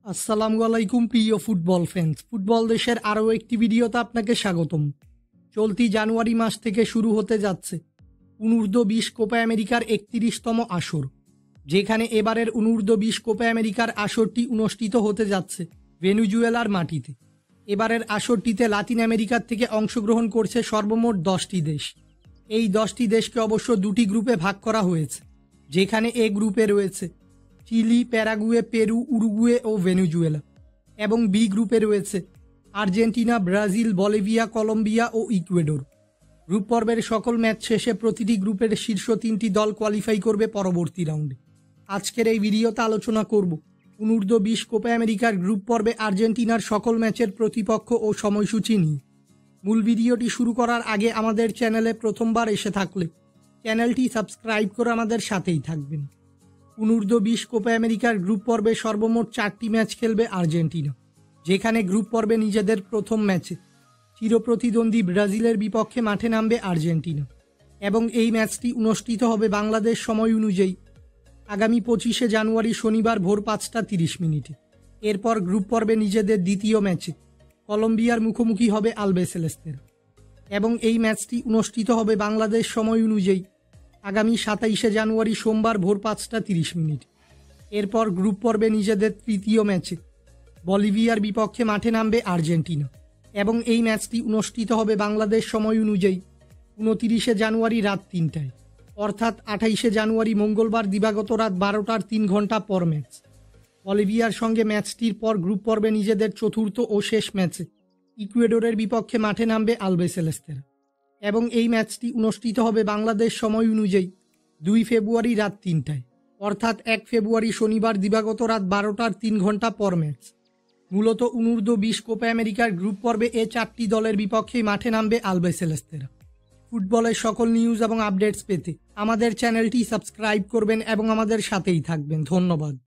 আসসালামু আলাইকুম প্রিয় ফুটবল ফ্যান্স। ফুটবল দেশের আরও একটি ভিডিওতে আপনাকে স্বাগতম। চলতি জানুয়ারি মাস থেকে শুরু হতে যাচ্ছে অনূর্ধ্ব-20 কোপা আমেরিকার 31তম আসর, যেখানে এবারের অনূর্ধ্ব-20 কোপা আমেরিকার আসরটি অনুষ্ঠিত হতে যাচ্ছে ভেনেজুয়েলার মাটিতে। এবারের আসরটিতে লাতিন আমেরিকার থেকে অংশগ্রহণ করছে সর্বমোট 10টি দেশ। এই 10টি দেশকে অবশ্য দুটি গ্রুপে ভাগ করা হয়েছে, যেখানে এ গ্রুপে রয়েছে চিলি, প্যারাগুয়ে, পেরু, উরুগুয়ে ও ভেনেজুয়েলা, এবং বি গ্রুপে রয়েছে আর্জেন্টিনা, ব্রাজিল, বলিভিয়া, কলম্বিয়া ও ইকুয়েডর। গ্রুপ পর্বের সকল ম্যাচ শেষে প্রতিটি গ্রুপের শীর্ষ 3টি দল কোয়ালিফাই করবে পরবর্তী রাউন্ডে। আজকের এই ভিডিওতে আলোচনা করব অনূর্ধ্ব-20 কোপা আমেরিকার গ্রুপ পর্বে আর্জেন্টিনার সকল ম্যাচের প্রতিপক্ষ ও সময়সূচি নিয়ে। মূল ভিডিওটি শুরু করার আগে আমাদের চ্যানেলে প্রথমবার এসে থাকলে চ্যানেলটি সাবস্ক্রাইব করে আমাদের সাথেই থাকবেন। অনূর্ধ্ব-20 কোপা আমেরিকার গ্রুপ পর্বে সর্বমোট 4টি ম্যাচ খেলবে আর্জেন্টিনা, যেখানে গ্রুপ পর্বে নিজেদের প্রথম ম্যাচে চিরপ্রতিদ্বন্দ্বী ব্রাজিলের বিপক্ষে মাঠে নামবে আর্জেন্টিনা, এবং এই ম্যাচটি অনুষ্ঠিত হবে বাংলাদেশ সময় অনুযায়ী আগামী 25শে জানুয়ারি শনিবার ভোর 5:30। এরপর গ্রুপ পর্বে নিজেদের দ্বিতীয় ম্যাচে কলম্বিয়ার মুখোমুখি হবে আলবিসেলেস্তেরা, এবং এই ম্যাচটি অনুষ্ঠিত হবে বাংলাদেশ সময় অনুযায়ী আগামী 27শে জানুয়ারি সোমবার ভোর 5:30। এরপর গ্রুপ পর্বে নিজেদের তৃতীয় ম্যাচে বলিভিয়ার বিপক্ষে মাঠে নামবে আর্জেন্টিনা, এবং এই ম্যাচটি অনুষ্ঠিত হবে বাংলাদেশ সময় অনুযায়ী 29শে জানুয়ারি রাত 3টায়, অর্থাৎ 28শে জানুয়ারি মঙ্গলবার দিবাগত রাত 12:03 পর ম্যাচ। বলিভিয়ার সঙ্গে ম্যাচটির পর গ্রুপ পর্বে নিজেদের চতুর্থ ও শেষ ম্যাচে ইকুয়েডরের বিপক্ষে মাঠে নামবে আলবিসেলেস্তেরা, এবং এই ম্যাচটি অনুষ্ঠিত হবে বাংলাদেশ সময় অনুযায়ী 2 ফেব্রুয়ারি রাত 3টায়, অর্থাৎ 1 ফেব্রুয়ারি শনিবার দিবাগত রাত 12:03 পর ম্যাচ। মূলত অনূর্ধ্ব-20 কোপা আমেরিকার গ্রুপ পর্বে এ 4টি দলের বিপক্ষেই মাঠে নামবে আলবিসেলেস্তেরা। ফুটবলের সকল নিউজ এবং আপডেটস পেতে আমাদের চ্যানেলটি সাবস্ক্রাইব করবেন এবং আমাদের সাথেই থাকবেন। ধন্যবাদ।